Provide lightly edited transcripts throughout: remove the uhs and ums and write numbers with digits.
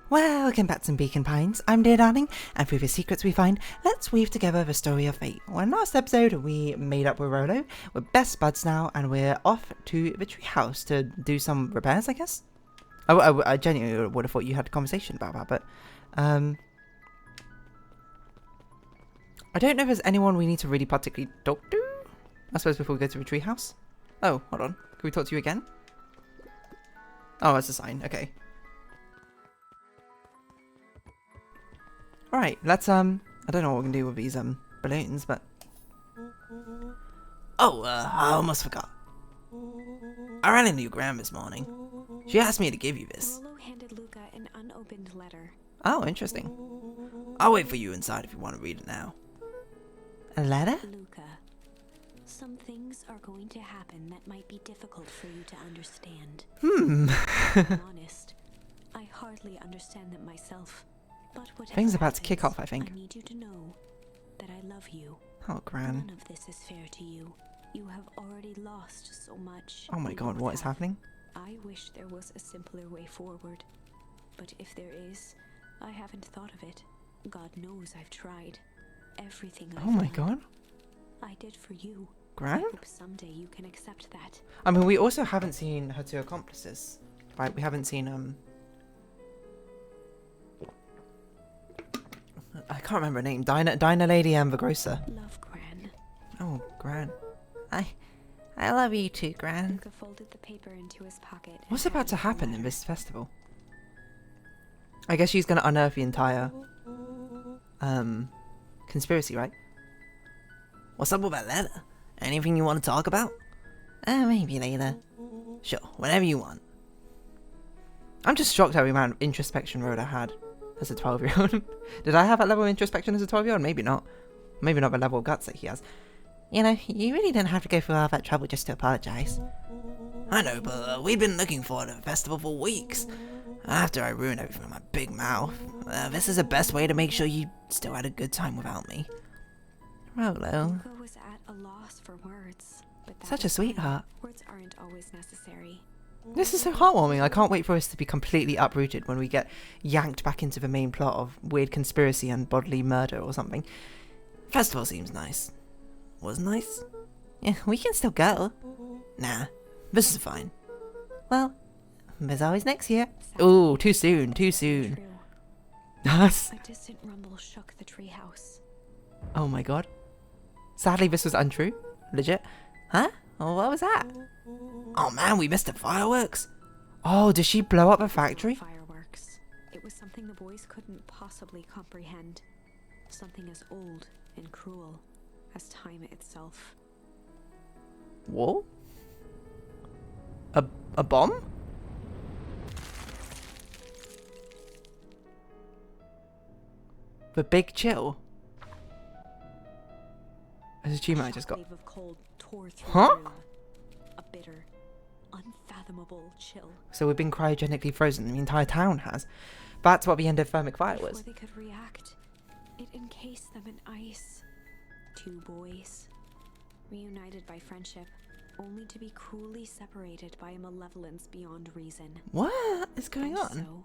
Welcome back to Beacon Pines. I'm disarming, and through the secrets we find, let's weave together the story of fate. Well, in last episode, we made up with Rolo. We're best buds now, and we're off to the treehouse to do some repairs, I guess? I genuinely would have thought you had a conversation about that, but... I don't know if there's anyone we need to really particularly talk to, I suppose, before we go to the treehouse. Oh, hold on. Can we talk to you again? Oh, that's a sign. Okay. Alright, let's, I don't know what we can do with these, balloons, but... Oh, I almost forgot. I ran into your Gran this morning. She asked me to give you this. Rolo handed Luka an unopened letter. Oh, interesting. I'll wait for you inside if you want to read it now. A letter? Luka, some things are going to happen that might be difficult for you to understand. I'm honest, I hardly understand them myself. But Things about to kick off, I think. I need you to know that I love you. Oh, Gran. None of this is fair to you. You have already lost so much. Oh my god, what is happening? I wish there was a simpler way forward. But if there is, I haven't thought of it. God knows I've tried. Everything I've Oh my done, god. I did for you. Gran? I hope someday you can accept that. I mean, we also haven't seen her two accomplices. Right, we haven't seen, I can't remember her name. Dinah Lady and the Grocer. Love, Gran. Oh, Gran. I love you too, Gran. Luka folded the paper into his pocket. What's about to happen in this festival? I guess she's gonna unearth the entire, conspiracy, right? What's up with that letter? Anything you want to talk about? Maybe later. Sure, whenever you want. I'm just shocked at the amount of introspection Rhoda had as a 12-year-old. Did I have that level of introspection as a 12-year-old? Maybe not. Maybe not the level of guts that he has. You know, you really didn't have to go through all that trouble just to apologise. I know, but we've been looking forward to the festival for weeks. After I ruined everything with my big mouth, this is the best way to make sure you still had a good time without me. Rolo. Luka was at a loss for words. But Such a sweetheart. Words aren't always necessary. This is so heartwarming. I can't wait for us to be completely uprooted when we get yanked back into the main plot of weird conspiracy and bodily murder or something. Festival seems nice. Was nice? Yeah, we can still go. Nah, this is fine. Well, there's always next year. Ooh, too soon, too soon. Us? A distant rumble shook the treehouse. Oh my god. Sadly, this was untrue. Legit. Huh? Oh, what was that? Oh man, we missed the fireworks. Oh, did she blow up a factory? Fireworks. It was something the boys couldn't possibly comprehend. Something as old and cruel as time itself. Whoa? A bomb? The big chill. As a achievement I just got. Wave of cold tore through Huh? the room. A bitter, unfathomable chill. So we've been cryogenically frozen. The entire town has. That's what the endothermic fire was. Before they could react, it encased them in ice. Two boys, reunited by friendship, only to be cruelly separated by a malevolence beyond reason. What is going on? So,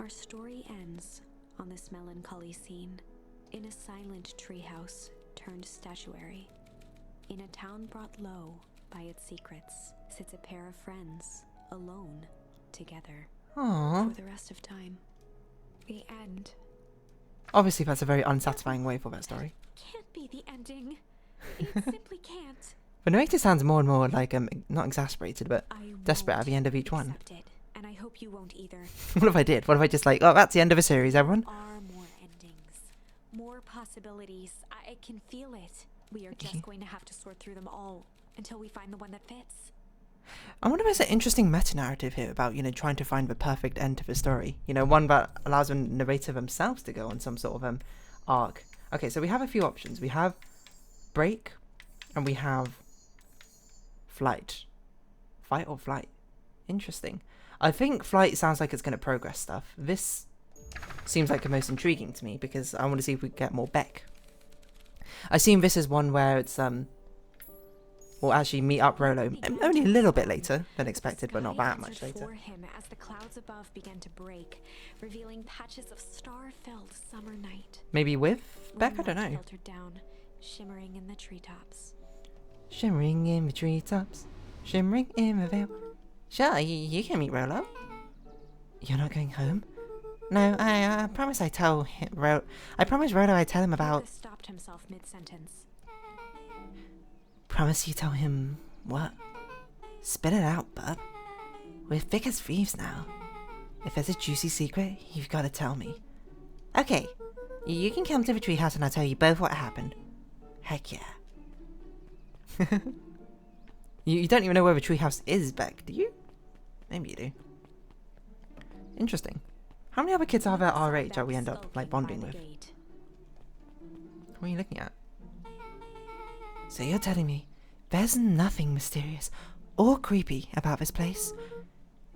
our story ends on this melancholy scene. In a silent treehouse turned statuary. In a town brought low by its secrets, sits a pair of friends, alone, together. Aww. For the rest of time. The end. Obviously, that's a very unsatisfying way for that story. Can't be the ending. It simply can't. The narrator sounds more and more like, not exasperated, but I desperate at won't the end of each one. accept it, and I hope you won't either. What if I did? What if I just like, oh, that's the end of a series, everyone? There are more endings, more possibilities. I can feel it. We are just going to have to sort through them all until we find the one that fits. I wonder if there's an interesting meta-narrative here about, you know, trying to find the perfect end to the story. You know, one that allows the narrator themselves to go on some sort of arc. Okay, so we have a few options. We have break, and we have flight. Fight or flight? Interesting. I think flight sounds like it's going to progress stuff. This seems like the most intriguing to me because I want to see if we get more Beck. I assume this is one where it's We'll actually meet up Rolo only a little bit later than expected, but not The sky that much answered later. for him as the clouds above began to break, revealing patches of star-filled summer night. Maybe with Beck? I don't Moonlight know. filtered down, shimmering in the treetops. Shimmering in the treetops, shimmering in the veil. Sure, you can meet Rolo. You're not going home? No, I promise I tell him, I promise Rolo I tell him about... Luka stopped himself mid-sentence. Promise you tell him what? Spit it out, bub. We're thick as thieves now. If there's a juicy secret, you've got to tell me. Okay, you can come to the treehouse and I'll tell you both what happened. Heck yeah. You don't even know where the treehouse is, Beck, do you? Maybe you do. Interesting. How many other kids are there our age that we end up like bonding with? What are you looking at? So you're telling me there's nothing mysterious or creepy about this place?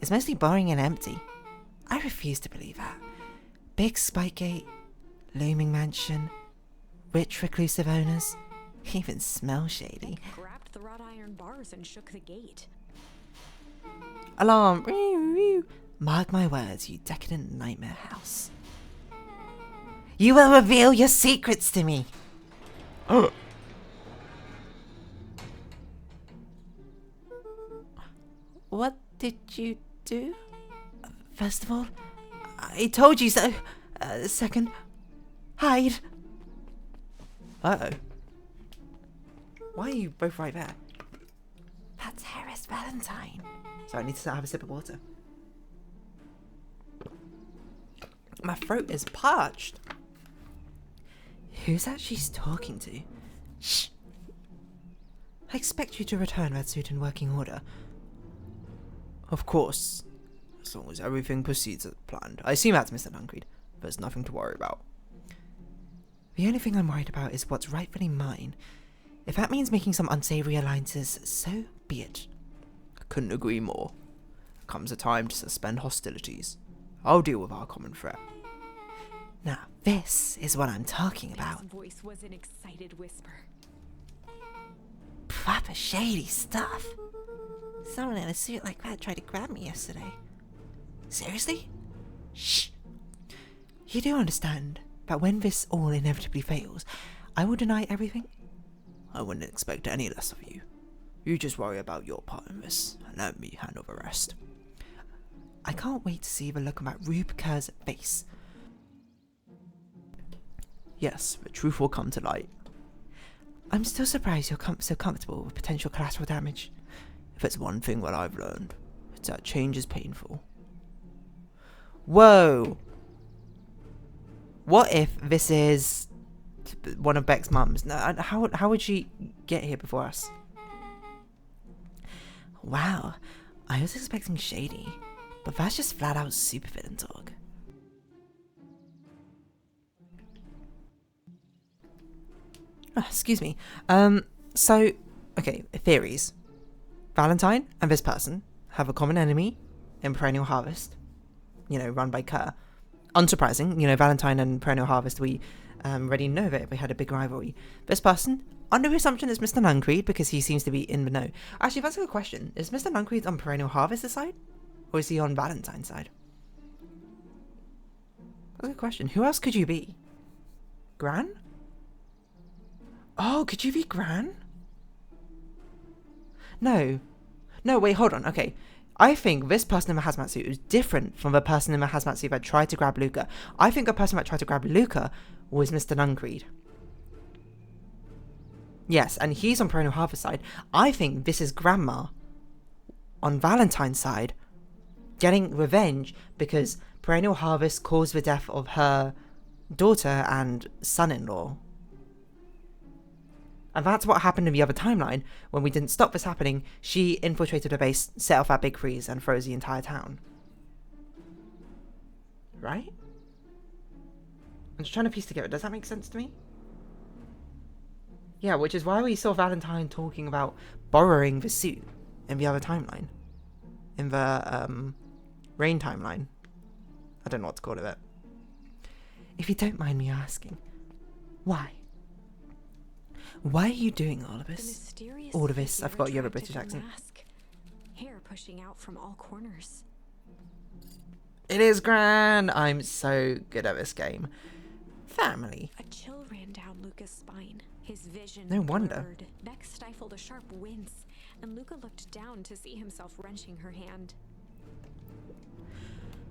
It's mostly boring and empty. I refuse to believe that. Big spike gate, looming mansion, rich reclusive owners, even smell shady. Grabbed the wrought iron bars and shook the gate. Alarm! Mark my words, you decadent nightmare house. You will reveal your secrets to me! What did you do? First of all, I told you so. Second, hide. Uh-oh. Why are you both right there? That's Harris Valentine. So I need to have a sip of water. My throat is parched. Who's that she's talking to? Shh. I expect you to return that suit in working order. Of course. As long as everything proceeds as planned. I assume that's Mr. Duncreed. There's nothing to worry about. The only thing I'm worried about is what's rightfully mine. If that means making some unsavory alliances, so be it. I couldn't agree more. Comes a time to suspend hostilities. I'll deal with our common threat. Now, this is what I'm talking about. His voice was an excited whisper. Proper shady stuff. Someone in a suit like that tried to grab me yesterday. Seriously? Shh. You do understand that when this all inevitably fails, I will deny everything? I wouldn't expect any less of you. You just worry about your part in this, and let me handle the rest. I can't wait to see the look on that Rube Kerr's face. Yes, the truth will come to light. I'm still surprised you're so comfortable with potential collateral damage. If it's one thing that I've learned, it's that change is painful. Whoa! What if this is one of Beck's mums? No, how would she get here before us? Wow, I was expecting shady, but that's just flat out supervillain talk. Excuse me. So, okay, theories. Valentine and this person have a common enemy in Perennial Harvest, run by Kerr. Unsurprising, Valentine and Perennial Harvest, we already know that we had a big rivalry. This person, under assumption, is Mr. Nuncreed because he seems to be in the know. Actually, that's a good question. Is Mr. Nuncreed on Perennial Harvest's side? Or is he on Valentine's side? That's a good question. Who else could you be? Gran? Oh, could you be Gran? No, wait, hold on. Okay, I think this person in the hazmat suit is different from the person in the hazmat suit that tried to grab Luka. I think the person that tried to grab Luka was Mr. Nuncreed. Yes, and he's on Perennial Harvest side. I think this is Grandma on Valentine's side getting revenge because Perennial Harvest caused the death of her daughter and son-in-law. And that's what happened in the other timeline. When we didn't stop this happening, she infiltrated the base, set off that big freeze, and froze the entire town. Right? I'm just trying to piece together. Does that make sense to me? Yeah, which is why we saw Valentine talking about borrowing the suit in the other timeline. In the, Rain timeline. I don't know what to call it. If you don't mind me asking, why? Why are you doing all of The this? mysterious All of this. I figure forgot you have a attracted British the accent. mask, hair pushing out from all corners. It is grand. I'm so good at this game. Family. A chill ran down Luka's spine. His vision No wonder. blurred. Beck stifled a sharp wince, and Luka looked down to see himself wrenching her hand.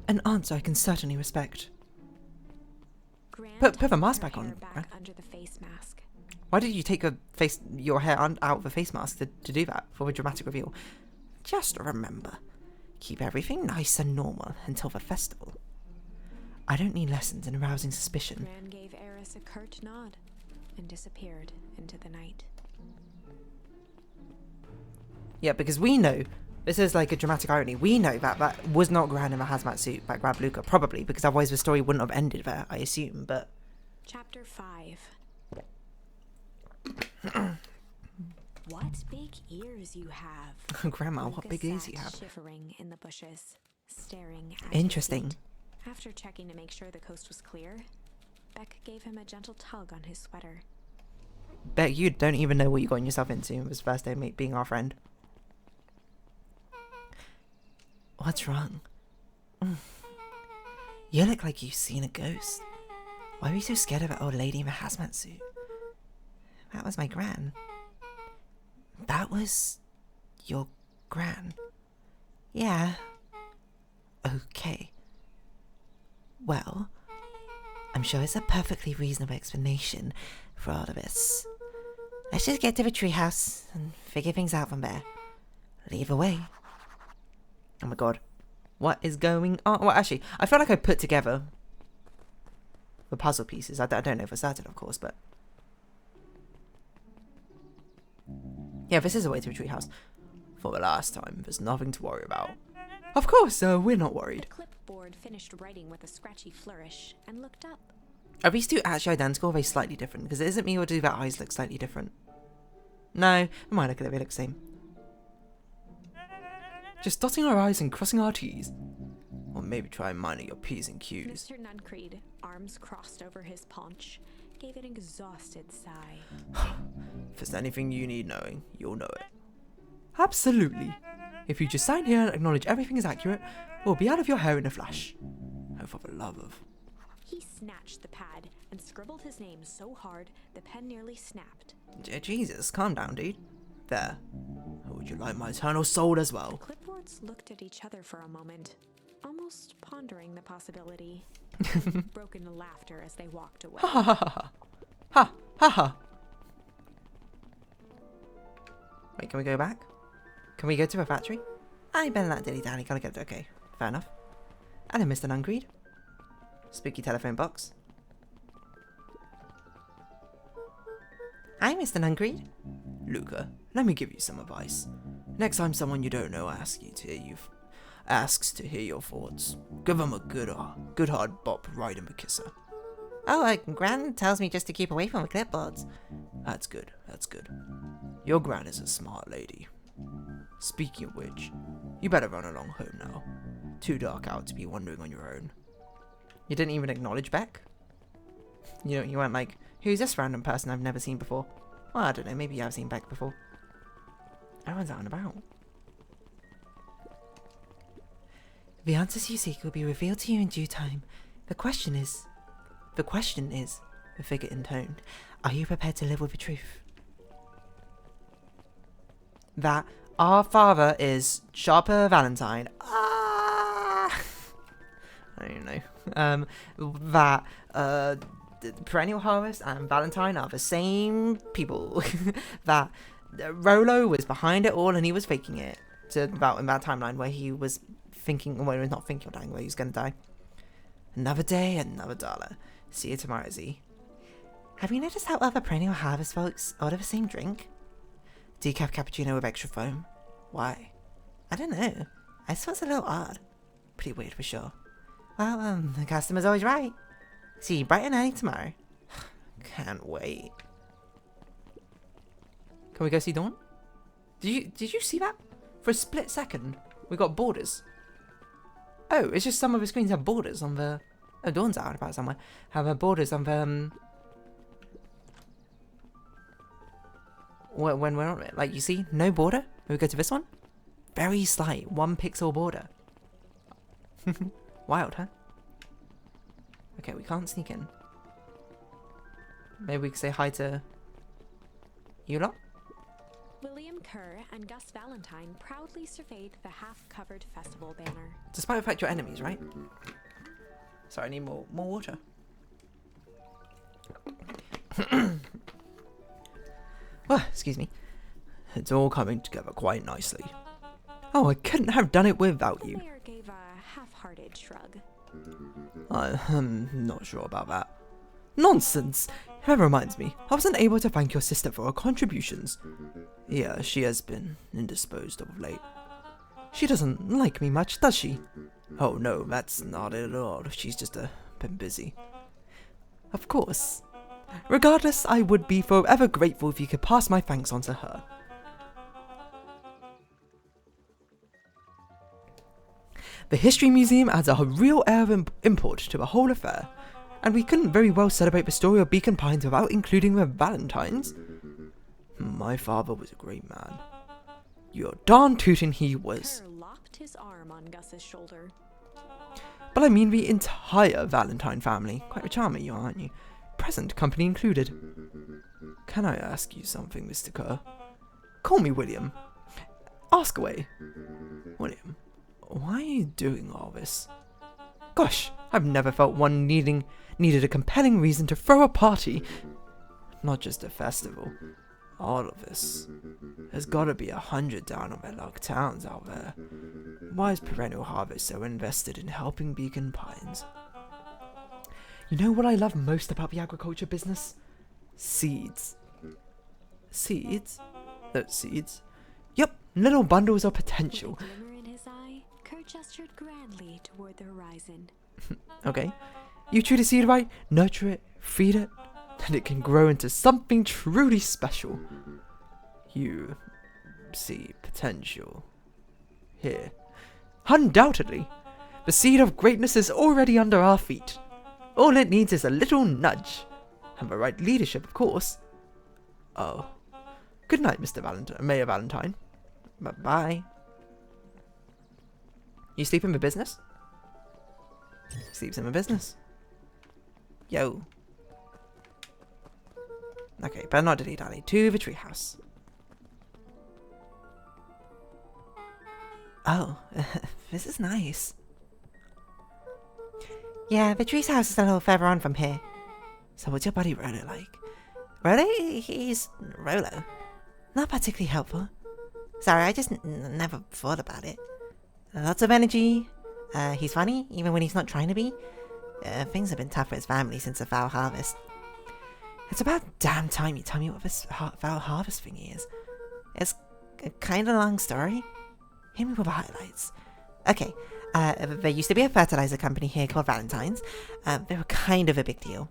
An answer I can certainly respect. Gran Put the tucked mask her back on, hair Gran. under the face mask. Why did you take your hair out of the face mask to do that for a dramatic reveal? Just remember, keep everything nice and normal until the festival. I don't need lessons in arousing suspicion. Gran gave Eris a curt nod and disappeared into the night. Yeah, because we know, this is like a dramatic irony, we know that that was not Gran in the hazmat suit that grabbed Luka, probably, because otherwise the story wouldn't have ended there, I assume, but... Chapter 5. What big ears you have. Grandma, what Luka big ears sat you have. shivering in the bushes, staring at Interesting. his feet. After checking to make sure the coast was clear, Beck gave him a gentle tug on his sweater. Bet you don't even know what you got yourself into in this first day of being our friend. What's wrong? You look like you've seen a ghost. Why were you so scared of that old lady in the hazmat suit? That was my gran. That was your gran? Yeah. Okay. Well, I'm sure it's a perfectly reasonable explanation for all of this. Let's just get to the treehouse and figure things out from there. Leave away. Oh my god. What is going on? Well, actually, I feel like I put together the puzzle pieces. I don't know for certain, of course, but... Yeah, this is a way to a treehouse. For the last time, there's nothing to worry about. Of course, we're not The worried. clipboard finished writing with a scratchy flourish and looked up. Are these two actually identical or are they slightly different? Because it isn't me or do their eyes look slightly different? No, I might look at it, they look the same. Just dotting our I's and crossing our T's. Or maybe try minding your P's and Q's. Mr. Nuncreed, arms crossed over his paunch, gave an exhausted sigh. If there's anything you need knowing, you'll know it. Absolutely. If you just sign here and acknowledge everything is accurate, we'll be out of your hair in a flash. Oh, for the love of... He snatched the pad and scribbled his name so hard the pen nearly snapped. Jesus, calm down, dude. There. Would you like my eternal soul as The well? clipboards looked at each other for a moment, almost pondering the possibility. Broke into laughter as they walked away. Ha ha ha ha. Ha ha ha. Wait, can we go back? Can we go to the factory? I better not dilly-dally, gotta get it. Okay, fair enough. Hello, Mr. Nuncreed. Spooky telephone box. Hi, Mr. Nuncreed. Luka, let me give you some advice. Next time someone you don't know asks to hear your thoughts, give them a good hard bop right in the kisser. Oh, Gran tells me just to keep away from the clipboards. That's good, that's good. Your Gran is a smart lady. Speaking of which, you better run along home now. Too dark out to be wandering on your own. You didn't even acknowledge Beck? You weren't like, who's this random person I've never seen before? Well, I don't know, maybe I've seen Beck before. Everyone's out and about. The answers you seek will be revealed to you in due time. The question is, the figure intoned, are you prepared to live with the truth? That our father is Sharper Valentine. Ah! I don't know. That Perennial Harvest and Valentine are the same people. That Rolo was behind it all and he was faking it. To about in that timeline where he was thinking, well, he was not thinking of dying, where he was going to die. Another day, another dollar. See you tomorrow, Z. Have you noticed how other Perennial Harvest folks order the same drink? Decaf cappuccino with extra foam. Why? I don't know. I just thought it's a little odd. Pretty weird for sure. Well, the customer's always right. See you bright and early tomorrow. Can't wait. Can we go see Dawn? Did you see that? For a split second, we got borders. Oh, it's just some of the screens have borders on the... Oh, Dawn's out about somewhere. Have borders on the... when we're on it. Like, you see, no border. When we go to this one, very slight, 1 pixel border. Wild, huh? Okay, we can't sneak in. Maybe we can say hi to you lot? William Kerr and Gus Valentine proudly surveyed the half-covered festival banner. Despite the fact you're enemies, right? Sorry, I need more water. Oh, excuse me. It's all coming together quite nicely. Oh, I couldn't have done it without you. The mayor gave a half-hearted shrug. I'm not sure about that. Nonsense! That reminds me, I wasn't able to thank your sister for her contributions. Yeah, she has been indisposed of late. She doesn't like me much, does she? Oh no, that's not it at all. She's just been busy. Of course. Regardless, I would be forever grateful if you could pass my thanks on to her. The History Museum adds a real air of import to the whole affair, and we couldn't very well celebrate the story of Beacon Pines without including the Valentines. My father was a great man. You're darn tootin' he was. Kerr locked his arm on Gus's shoulder. But I mean the entire Valentine family. Quite a charmer you are, aren't you? Present company included. Can I ask you something, Mr. Kerr? Call me William. Ask away. William, why are you doing all this? Gosh, I've never felt one needed a compelling reason to throw a party. Not just a festival. All of this. There's gotta be 100 down on their luck towns out there. Why is Perennial Harvest so invested in helping Beacon Pines? You know what I love most about the agriculture business? Seeds. Seeds? Seeds? Yep, little bundles of potential. With a glimmer in his eye, Kerr gestured grandly toward the horizon. Okay. You treat a seed right, nurture it, feed it, and it can grow into something truly special. You see potential here. Undoubtedly. The seed of greatness is already under our feet. All it needs is a little nudge. And the right leadership, of course. Oh. Good night, Mayor Valentine. Bye-bye. You sleep in the business? Sleeps in the business. Yo. Okay, better not dilly-dally. To the treehouse. Oh, this is nice. Yeah, the treehouse is a little further on from here. So what's your buddy Rolo like? Rolo? He's Rolo. Not particularly helpful. Sorry, I just never thought about it. Lots of energy. He's funny, even when he's not trying to be. Things have been tough for his family since the foul harvest. It's about damn time you tell me what this foul harvest thing is. It's a kind of long story. Hit me with the highlights. Okay, there used to be a fertilizer company here called Valentine's. They were kind of a big deal.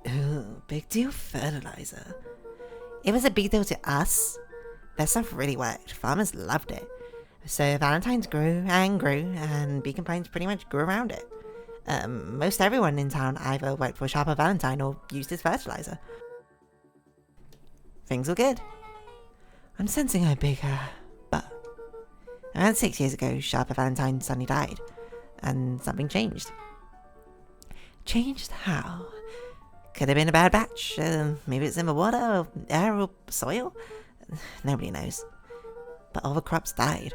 Ooh, big deal fertilizer. It was a big deal to us. Their stuff really worked. Farmers loved it. So Valentine's grew, and Beacon Pines pretty much grew around it. Most everyone in town either worked for Sharper Valentine or used his fertilizer. Things were good. I'm sensing a big, but around 6 years ago, Sharper Valentine suddenly died, and something changed. Changed how? Could have been a bad batch. Maybe it's in the water, or air, or soil. Nobody knows. But all the crops died,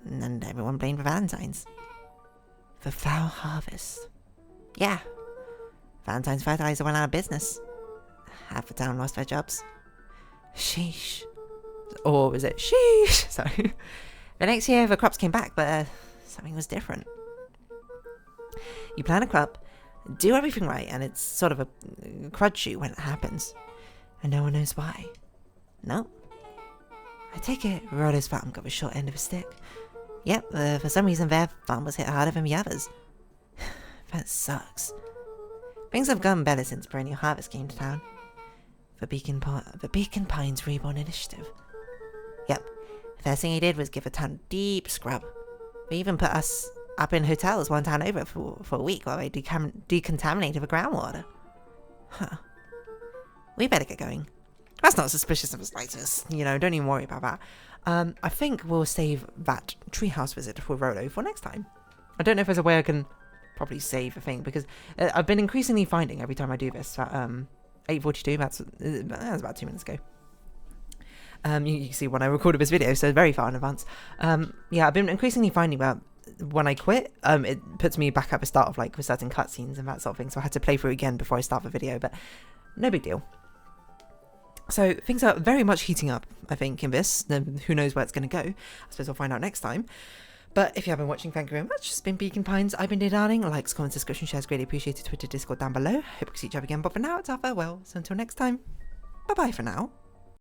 and everyone blamed the Valentines. The foul harvest. Yeah. Valentine's fertilizer went out of business. Half the town lost their jobs. Sheesh. Or was it sheesh? Sorry. The next year the crops came back, but something was different. You plant a crop, do everything right, and it's sort of a crud shoot when it happens. And no one knows why. Nope. I take it Rhoda's farm got the short end of the stick. Yep, for some reason their farm was hit harder than the others. That sucks. Things have gone better since Perennial Harvest came to town. The Beacon Pines Reborn Initiative. Yep, the first thing he did was give the town a deep scrub. They even put us up in hotels one town over for a week while they decontaminated the groundwater. Huh. We better get going. That's not suspicious of the slightest. You know, don't even worry about that. I think we'll save that treehouse visit for Rolo for next time. I don't know if there's a way I can probably save a thing, because I've been increasingly finding every time I do this that 8:42, that's about 2 minutes ago. You can see when I recorded this video, so very far in advance. Yeah, I've been increasingly finding that when I quit, it puts me back at the start of like with certain cutscenes and that sort of thing, so I had to play through again before I start the video, but no big deal. So things are very much heating up, I think, in this. Who knows where it's going to go. I suppose we'll find out next time. But if you have been watching, thank you very much. It's been Beacon Pines. I've been Darling. Likes, comments, subscription, shares, greatly appreciated. Twitter, Discord down below. Hope we see each other again. But for now, it's our farewell. So until next time, bye-bye for now.